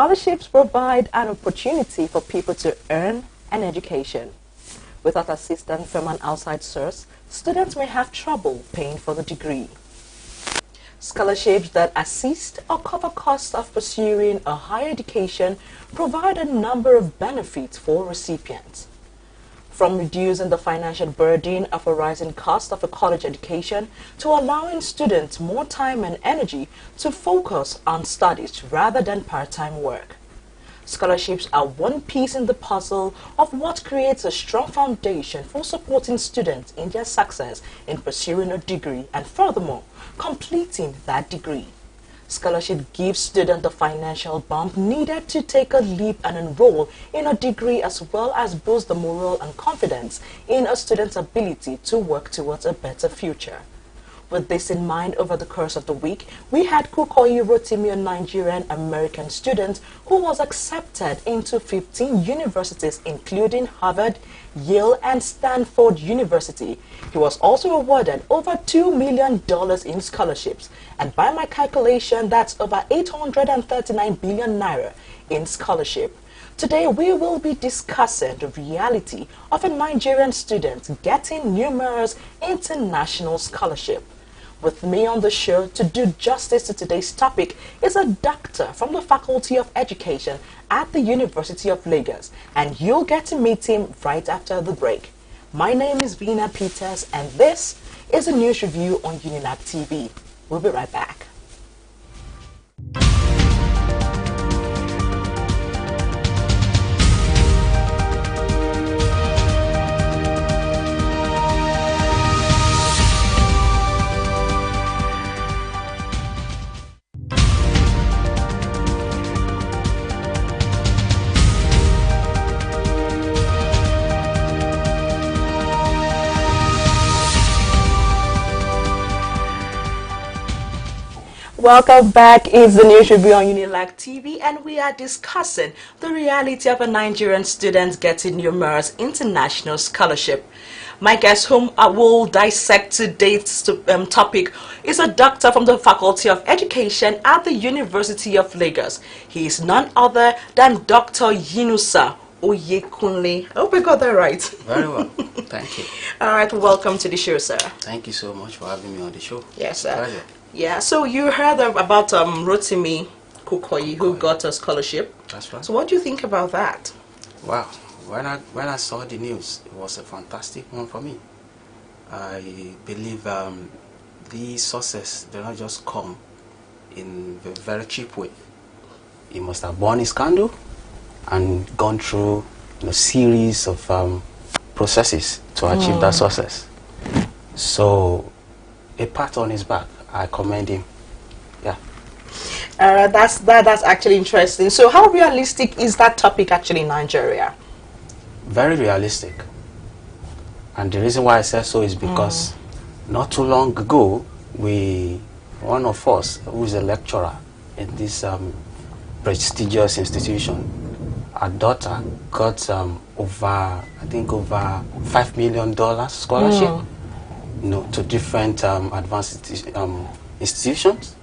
Scholarships provide an opportunity for people to earn an education. Without assistance from an outside source, students may have trouble paying for the degree. Scholarships that assist or cover costs of pursuing a higher education provide a number of benefits for recipients. From reducing the financial burden of a rising cost of a college education to allowing students more time and energy to focus on studies rather than part-time work. Scholarships are one piece in the puzzle of what creates a strong foundation for supporting students in their success in pursuing a degree and furthermore, completing that degree. Scholarship gives students the financial bump needed to take a leap and enroll in a degree as well as boost the morale and confidence in a student's ability to work towards a better future. With this in mind, over the course of the week, we had Kukoyi Rotimi, a Nigerian American student who was accepted into 15 universities, including Harvard, Yale, and Stanford University. He was also awarded over $2 million in scholarships, and by my calculation, that's over 839 billion naira in scholarship. Today, we will be discussing the reality of a Nigerian student getting numerous international scholarship. With me on the show to do justice to today's topic is a doctor from the Faculty of Education at the University of Lagos, and you'll get to meet him right after the break. My name is Vina Peters, and this is a news review on Unilag TV. We'll be right back. Welcome back. It's the news review on Unilag TV, and we are discussing the reality of a Nigerian student getting numerous international scholarship. My guest whom I will dissect today's topic is a doctor from the Faculty of Education at the University of Lagos. He is none other than Dr. Yunusa Oyekunle. I hope I got that right. Very well. Thank you. All right, welcome to the show, sir. Thank you so much for having me on the show. Yes, sir. Pleasure. Yeah, so you heard about Rotimi Kukoyi, who got a scholarship. That's right. So what do you think about that? Wow. When I saw the news, it was a fantastic one for me. I believe these success do not just come in a very cheap way. He must have borne his candle and gone through a series of processes to achieve that success. So, a pat on his back. I commend him. Yeah. That's actually interesting. So how realistic is that topic actually in Nigeria? Very realistic. And the reason why I said so is because not too long ago, one of us who is a lecturer in this prestigious institution, our daughter got over $5 million scholarship. To different advanced institutions,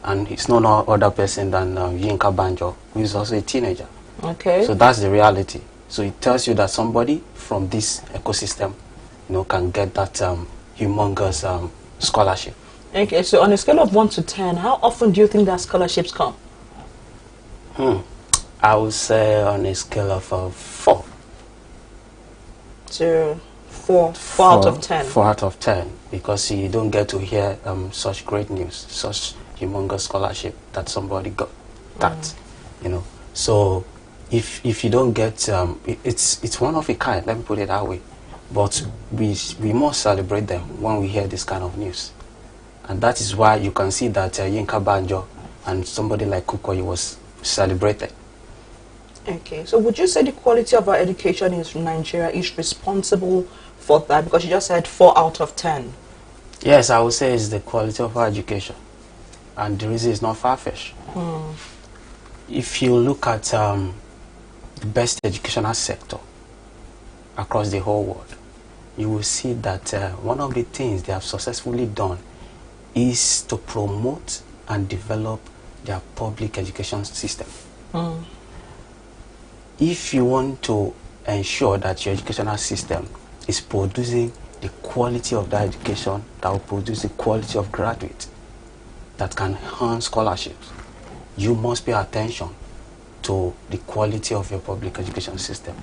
and it's no other person than Yinka Banjo, who is also a teenager. Okay. So that's the reality. So it tells you that somebody from this ecosystem, can get that humongous scholarship. Okay. So on a scale of 1 to 10, how often do you think that scholarships come? I would say on a scale of 4. So 4 out of 10. 4 out of 10, because you don't get to hear such great news, such humongous scholarship that somebody got. That, So if you don't get, it's one of a kind. Let me put it that way. But we must celebrate them when we hear this kind of news, and that is why you can see that Yinka Banjo and somebody like Kukoyi was celebrated. Okay. So would you say the quality of our education in Nigeria is responsible for that? Because you just said 4 out of 10. Yes, I would say it's the quality of our education, and the reason is not far-fetched. If you look at the best educational sector across the whole world, you will see that one of the things they have successfully done is to promote and develop their public education system. If you want to ensure that your educational system is producing the quality of that education that will produce the quality of graduates that can earn scholarships, you must pay attention to the quality of your public education system.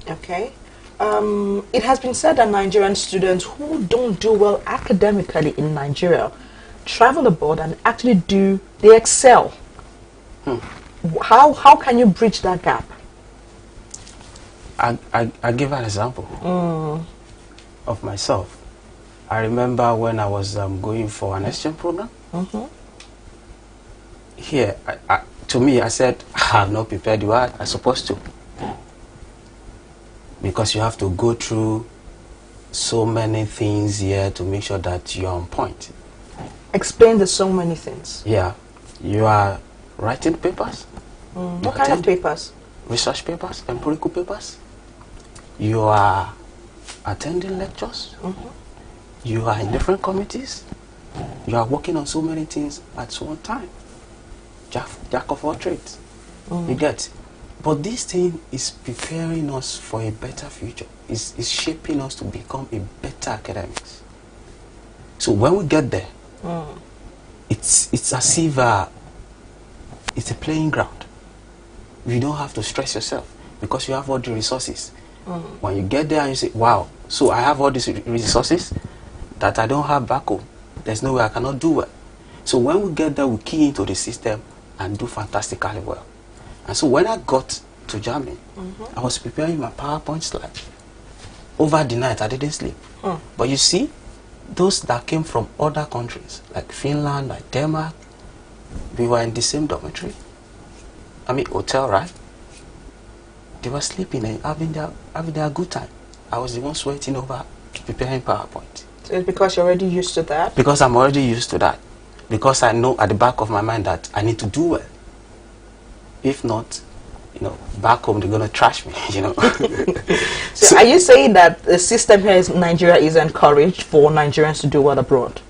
Okay. It has been said that Nigerian students who don't do well academically in Nigeria travel abroad and actually they excel. How can you bridge that gap? I give an example of myself. I remember when I was going for an exchange program. Here, to me, I said, I have not prepared the way I'm supposed to. Because you have to go through so many things here to make sure that you're on point. Explain the so many things. Yeah. You are writing papers. What kind of papers? Research papers, empirical papers. You are attending lectures. You are in different committees. You are working on so many things at one time. Jack of all trades. You get. But this thing is preparing us for a better future. It's shaping us to become a better academics. So when we get there, it's as if it's a playing ground. You don't have to stress yourself because you have all the resources. When you get there and you say, wow, so I have all these resources that I don't have back home. There's no way I cannot do well. So when we get there, we key into the system and do fantastically well. And so when I got to Germany, I was preparing my PowerPoint slide. Over the night, I didn't sleep. But you see, those that came from other countries, like Finland, like Denmark, we were in the same dormitory. I mean, hotel, right? They were sleeping and having their good time. I was the one sweating over preparing PowerPoint. So it's because you're already used to that? Because I'm already used to that. Because I know at the back of my mind that I need to do well. If not, back home they're gonna trash me, So are you saying that the system here in Nigeria is encouraged for Nigerians to do well abroad?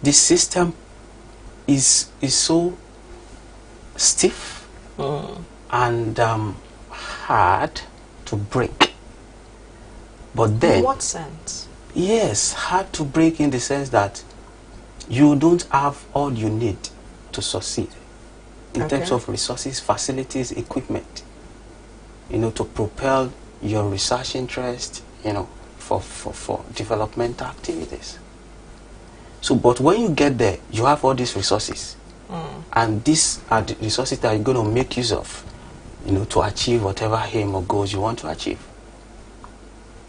The system is so stiff and hard to break. But then, in what sense? Yes, hard to break in the sense that you don't have all you need to succeed in terms of resources, facilities, equipment, to propel your research interest, for developmental activities. So, but when you get there, you have all these resources, and these are the resources that you're going to make use of, to achieve whatever aim or goals you want to achieve.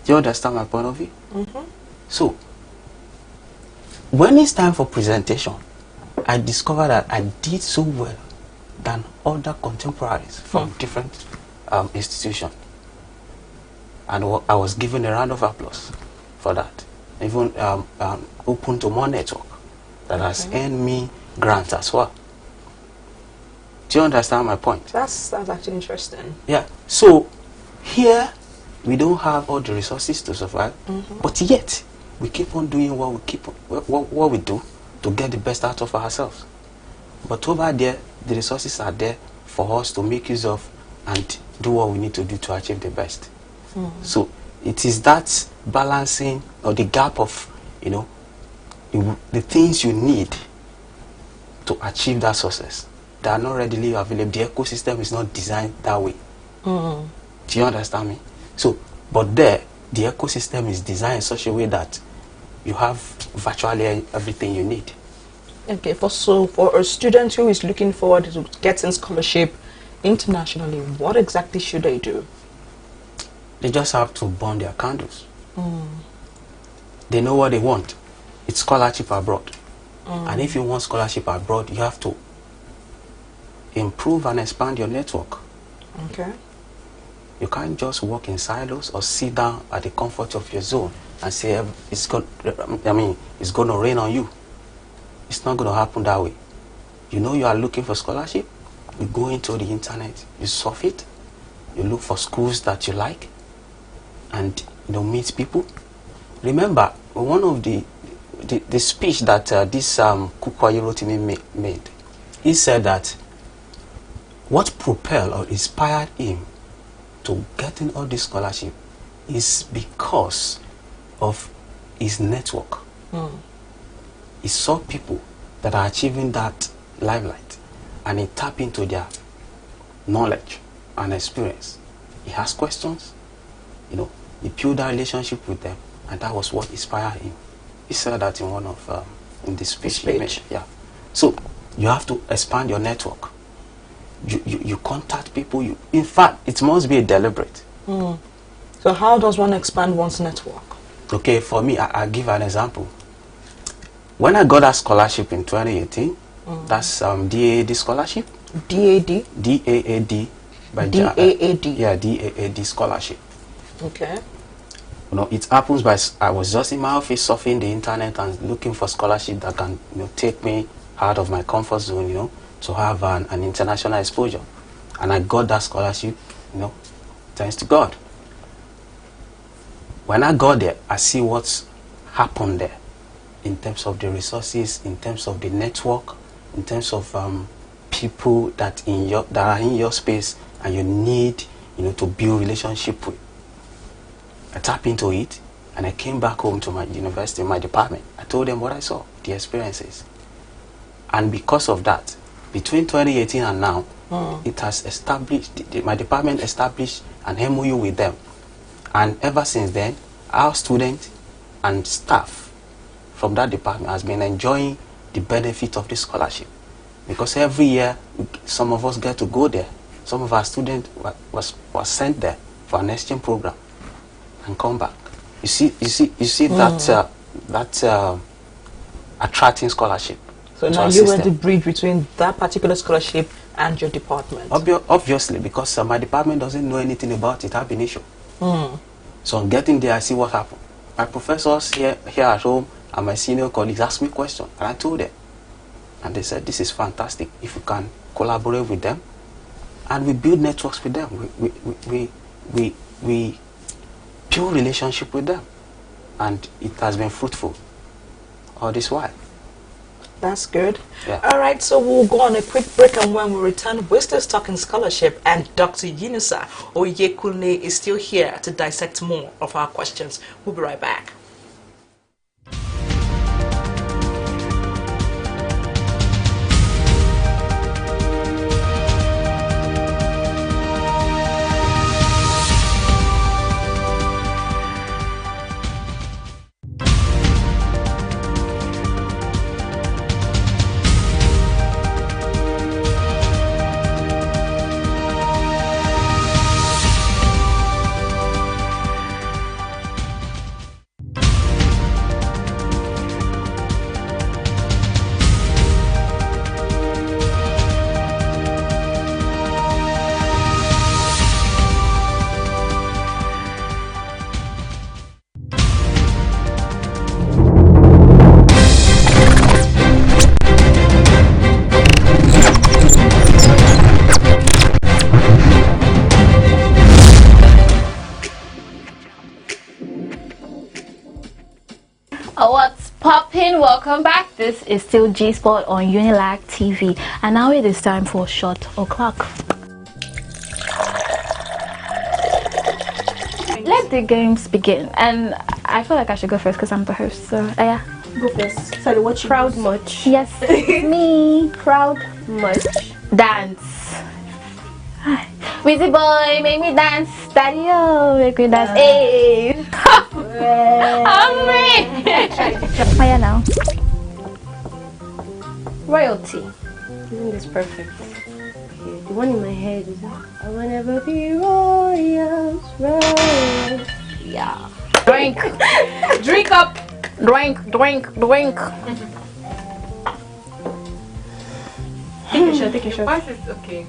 Do you understand my point of view? So, when it's time for presentation, I discovered that I did so well than other contemporaries from different institutions. And I was given a round of applause for that. Even open to more network that has earned me grants as well. Do you understand my point? That's actually interesting. Yeah. So here we don't have all the resources to survive, but yet we keep on doing what we do to get the best out of ourselves. But over there, the resources are there for us to make use of and do what we need to do to achieve the best. So it is that balancing or the gap of, the things you need to achieve that success that are not readily available. The ecosystem is not designed that way. Do you understand me? So, but there, the ecosystem is designed in such a way that you have virtually everything you need. Okay, for a student who is looking forward to getting scholarship internationally, what exactly should they do? They just have to burn their candles. They know what they want. It's scholarship abroad. And if you want scholarship abroad, you have to improve and expand your network. Okay. You can't just work in silos or sit down at the comfort of your zone and say it's going to rain on you. It's not going to happen that way. You are looking for scholarship. You go into the internet, you surf it, you look for schools that you like, and meet people. Remember, one of the speech that this Kukwai Rotimi made. he said that what propelled or inspired him to getting all this scholarship is because of his network. He saw people that are achieving that limelight, and he tapped into their knowledge and experience. He asked questions, you know, he built a relationship with them, and that was what inspired him. He said that in one of in the speech. He made. Yeah. So you have to expand your network. You contact people. In fact, it must be deliberate. So how does one expand one's network? Okay, for me, I'll give an example. When I got that scholarship in 2018, that's DAAD scholarship. DAD? DAAD. DAAD? Yeah, DAAD scholarship. Okay. You know, it happens by, I was just in my office surfing the internet and looking for scholarship that can, you know, take me out of my comfort zone, you know, to have an international exposure. And I got that scholarship, you know, thanks to God. When I got there, I see what's happened there in terms of the resources, in terms of the network, in terms of people that are in your space and you need, you know, to build relationship with. I tapped into it and I came back home to my university, my department. I told them what I saw, the experiences. And because of that, between 2018 and now, it has established, my department established an MOU with them. And ever since then, our students and staff from that department has been enjoying the benefit of the scholarship. Because every year, some of us get to go there. Some of our students was sent there for an exchange program and come back. You see that attracting scholarship. So now you were the bridge between that particular scholarship and your department. Obviously, because my department doesn't know anything about it, ab initio. So on getting there, I see what happened. My professors here at home and my senior colleagues asked me questions, and I told them. And they said, this is fantastic if you can collaborate with them. And we build networks with them. We build relationship with them. And it has been fruitful all this while. That's good. Yeah. All right, so we'll go on a quick break, and when we return, we're still talking scholarship, and Dr. Yunusa Oyekunle is still here to dissect more of our questions. We'll be right back. What's poppin'? Welcome back. This is still G Sport on Unilag TV, and now it is time for Shot O'Clock. Let the games begin, and I feel like I should go first because I'm the host. So yeah, go first. Sorry, what you proud much? Yes, me proud much. Dance. Wizzy boy, make me dance. Daddy, oh, make me dance. Hey. I'm me. Oh yeah, now. Royalty. Isn't this perfect? Okay, the one in my head is I will never be royals, royals. Yeah. Drink. Drink up. Drink. Take a shot. Okay.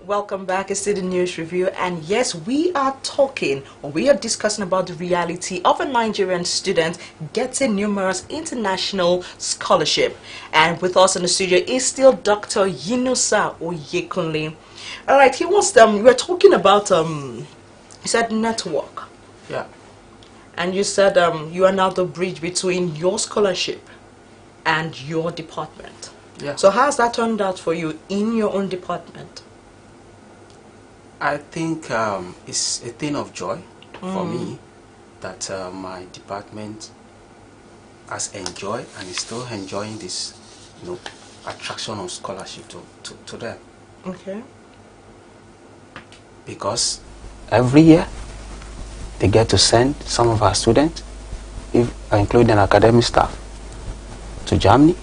Welcome back. It's still the news review, and yes, we are discussing about the reality of a Nigerian student getting numerous international scholarship. And with us in the studio is still Dr. Yunusa Oyekunle. All right, we're talking about you said network. Yeah. And you said you are now the bridge between your scholarship and your department. Yeah. So how's that turned out for you in your own department? I think it's a thing of joy for me that my department has enjoyed and is still enjoying this, attraction of scholarship to them. Okay. Because every year they get to send some of our students, including academic staff, to Germany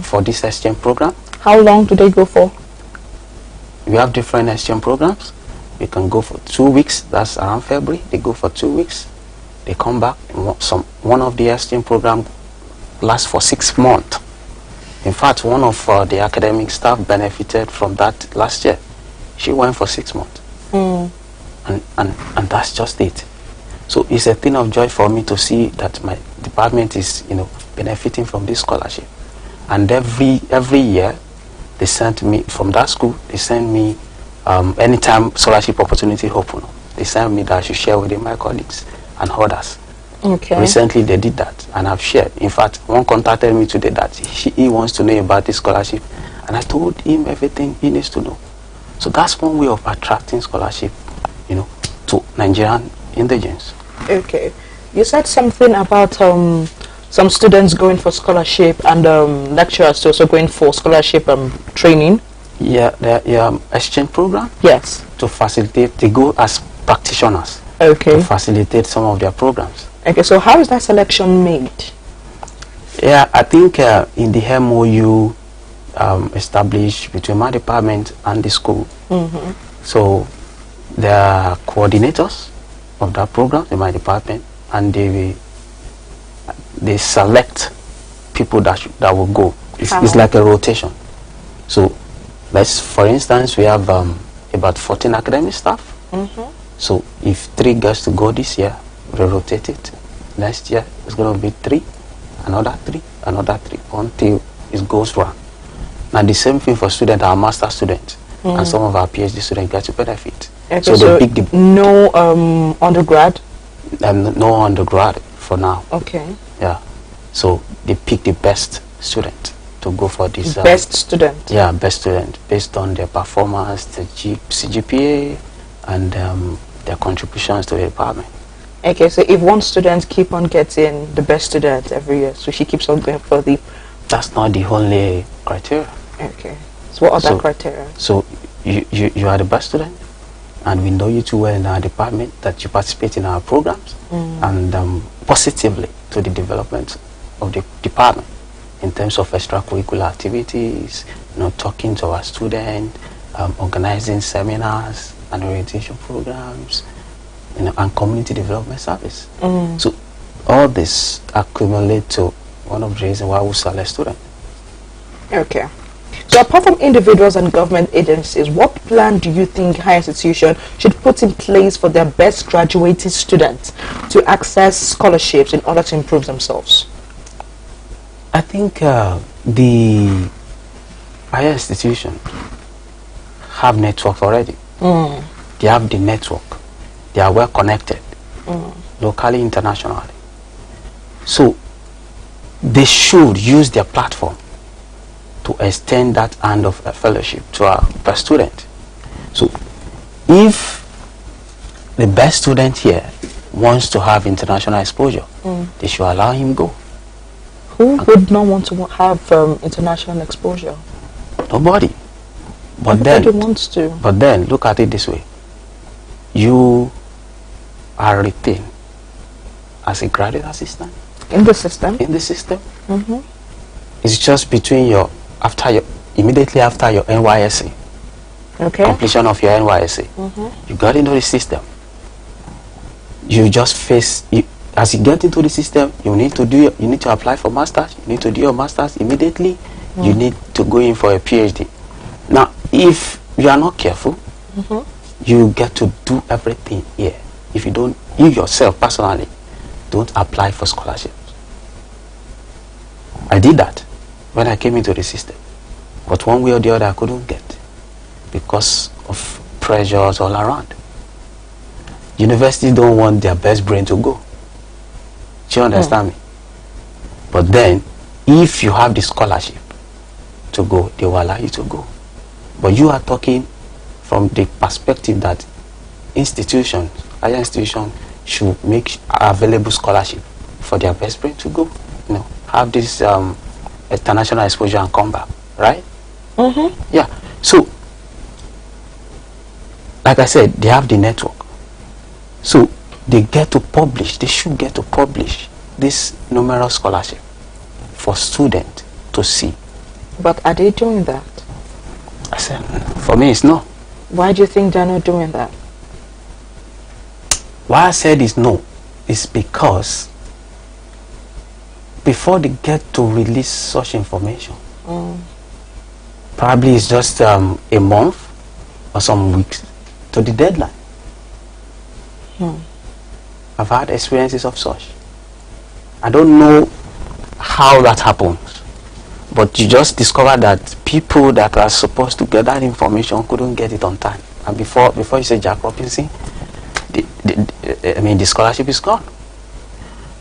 for this exchange program. How long do they go for? We have different exchange programs. We can go for 2 weeks. That's around February. They go for 2 weeks. They come back. One of the exchange program lasts for 6 months. In fact, one of the academic staff benefited from that last year. She went for 6 months. And that's just it. So it's a thing of joy for me to see that my department is, benefiting from this scholarship. And every year, they sent me from that school. They send me anytime scholarship opportunity open, they send me that I should share with my colleagues and others. Okay. Recently they did that, and I've shared. In fact, one contacted me today that he wants to know about this scholarship, and I told him everything he needs to know. So that's one way of attracting scholarship, to Nigerian indigenes. Okay. You said something about some students going for scholarship and lecturers also going for scholarship training. Yeah, the exchange program. Yes. To facilitate, they go as practitioners. Okay. To facilitate some of their programs. Okay, so how is that selection made? Yeah, I think in the MOU established between my department and the school. So there are coordinators of that program in my department, and they select people that will go. It's like a rotation. So for instance, we have about 14 academic staff. So if 3 gets to go this year, we rotate it. Next year it's going to be 3, another 3, another 3, until it goes round. Now the same thing for students, our master students, and some of our PhD students get to benefit. Okay, so they pick no undergrad? No undergrad for now. Okay. Yeah. So they pick the best student to go for this. Best student? Yeah, best student, based on their performance, the CGPA, and their contributions to the department. Okay, so if one student keep on getting the best student every year, so she keeps on going for the... That's not the only criteria. Okay. So what other criteria? So you are the best student, and we know you too well in our department, that you participate in our programs and positively to the development of the department in terms of extracurricular activities, talking to our students, organizing seminars and orientation programs, and community development service. So all this accumulate to one of the reasons why we select students. Okay. So apart from individuals and government agencies, what plan do you think higher institutions should put in place for their best graduating students to access scholarships in order to improve themselves? I think the higher institutions have network already. They have the network. They are well connected, locally, internationally. So they should use their platform to extend that hand of a fellowship to our best student. So if the best student here wants to have international exposure, they should allow him go. Who would not want to have international exposure? Nobody. But Everybody wants to. But then, look at it this way. You are retained as a graduate assistant. In the system? In the system. It's just between immediately after your NYSC. Okay. Completion of your NYSC. You got into the system. You just as you get into the system, you need to apply for masters. You need to do your masters immediately. You need to go in for a PhD. Now, if you are not careful, you get to do everything here. If you don't, you yourself personally, don't apply for scholarships. I did that when I came into the system. But one way or the other, I couldn't get because of pressures all around. Universities don't want their best brain to go. Do you understand me? But then, if you have the scholarship to go, they will allow you to go. But you are talking from the perspective that institutions, higher institutions, should make available scholarship for their best brain to go. You know, have this international exposure and come back, right? Yeah. So, like I said, they have the network. So they get to publish, they should get to publish this numerous scholarship for students to see. But are they doing that? I said, for me it's no. Why do you think they're not doing that? Why I said it's no is because before they get to release such information, probably it's just a month or some weeks to the deadline. I've had experiences of such. I don't know how that happens, but you just discover that people that are supposed to get that information couldn't get it on time. And before you say Jack Robinson, the scholarship is gone.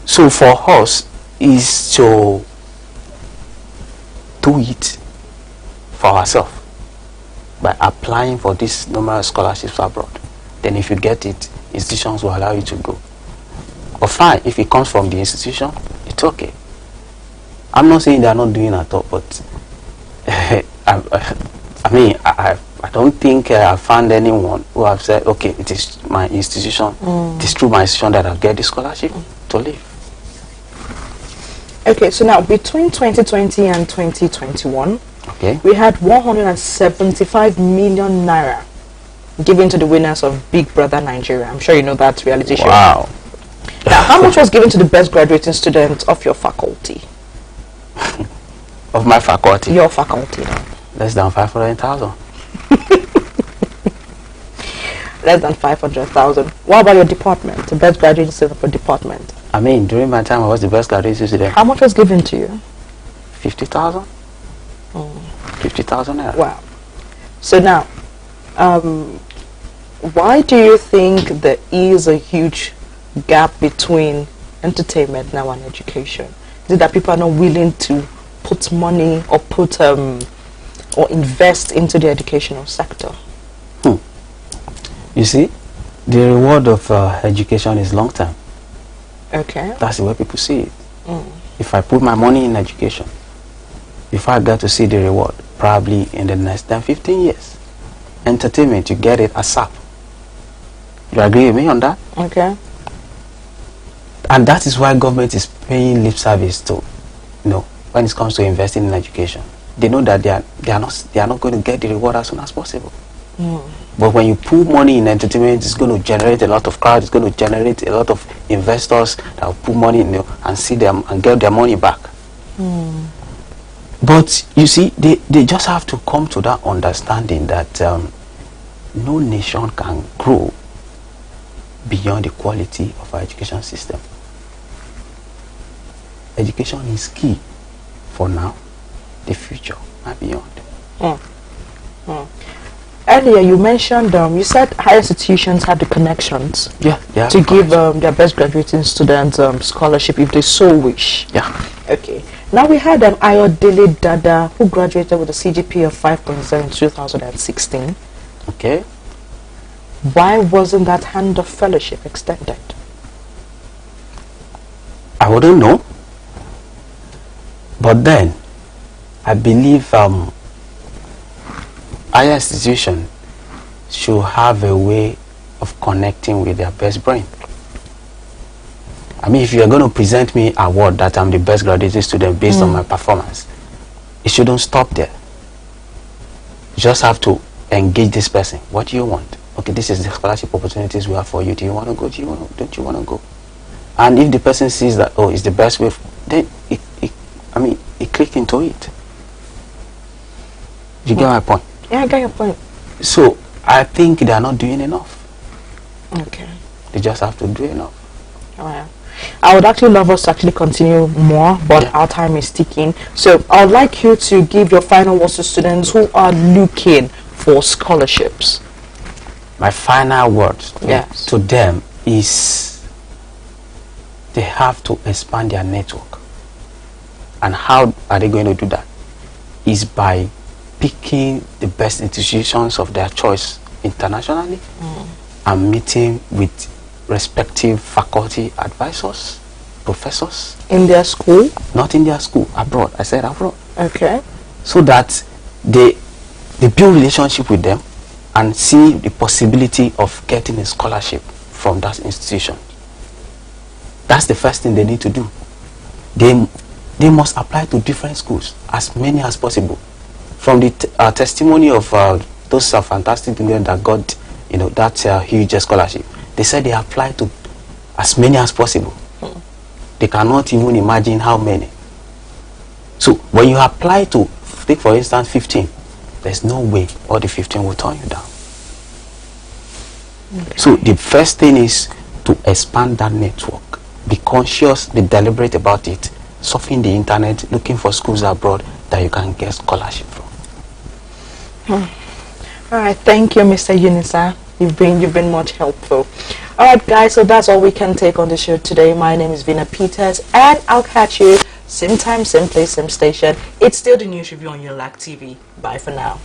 So for us is to do it for ourselves by applying for these numerous scholarships abroad. Then if you get it, institutions will allow you to go. But fine, if it comes from the institution, it's okay. I'm not saying they're not doing it at all, but I don't think I found anyone who have said, okay, it is my institution, it is through my institution that I get the scholarship to live. Okay, so now between 2020 and 2021, okay, we had 175 million naira given to the winners of Big Brother Nigeria. I'm sure you know that reality show. Wow. Now, how much was given to the best graduating students of your faculty? Of my faculty? Your faculty, now. Less than 500,000. Less than 500,000. What about your department, the best graduating student for department? I mean, during my time, I was the best graduating student. How much was given to you? 50,000. 50,000 naira. Wow. So now, why do you think there is a huge gap between entertainment now and education? Is it that people are not willing to put money or put or invest into the educational sector? You see, the reward of education is long term. Okay. That's the way people see it. If I put my money in education, if I get to see the reward, probably in the next 10, 15 years. Entertainment, you get it ASAP. You agree with me on that? Okay. And that is why government is paying lip service to, when it comes to investing in education. They know that they are not going to get the reward as soon as possible. But when you put money in entertainment, it's going to generate a lot of crowd. It's going to generate a lot of investors that will put money in and see them and get their money back. But you see, they just have to come to that understanding that no nation can grow beyond the quality of our education system. Education is key for now, the future, and beyond. Earlier you mentioned, you said higher institutions have the connections to give their best graduating students scholarship if they so wish. Yeah. Okay. Now we had Ayodele Dada who graduated with a CGPA of 5.7 in 2016. Okay. Why wasn't that hand of fellowship extended? I wouldn't know. But then, I believe higher institutions should have a way of connecting with their best brain. I mean, if you're going to present me an award that I'm the best graduating student based on my performance, it shouldn't stop there. You just have to engage this person. What do you want? Okay, this is the scholarship opportunities we have for you. Do you want to go? Don't you want to go? And if the person sees that, oh, it's the best way, then it click into it. You get my point? Yeah, I get your point. So I think they are not doing enough. Okay. They just have to do enough. All right. I would actually love us to actually continue more, but our time is ticking. So I would like you to give your final words to students who are looking for scholarships. My final words Yes. to them is they have to expand their network. And how are they going to do that? Is by picking the best institutions of their choice internationally and meeting with respective faculty advisors, professors. In their school? Not in their school, abroad. I said abroad. Okay. So that they build relationship with them and see the possibility of getting a scholarship from that institution. That's the first thing they need to do. They must apply to different schools, as many as possible. From the testimony of those fantastic Indians that got, that huge scholarship, they said they applied to as many as possible. They cannot even imagine how many. So when you apply to, take for instance 15, there's no way all the 15 will turn you down. Okay. So the first thing is to expand that network. Be conscious, be deliberate about it. Surfing the internet, looking for schools abroad that you can get scholarship from. All right, thank you, Mr. Unisa. You've been much helpful. All right, guys, so that's all we can take on the show today. My name is Vina Peters, and I'll catch you same time, same place, same station. It's still the news review on Unilag TV. Bye for now.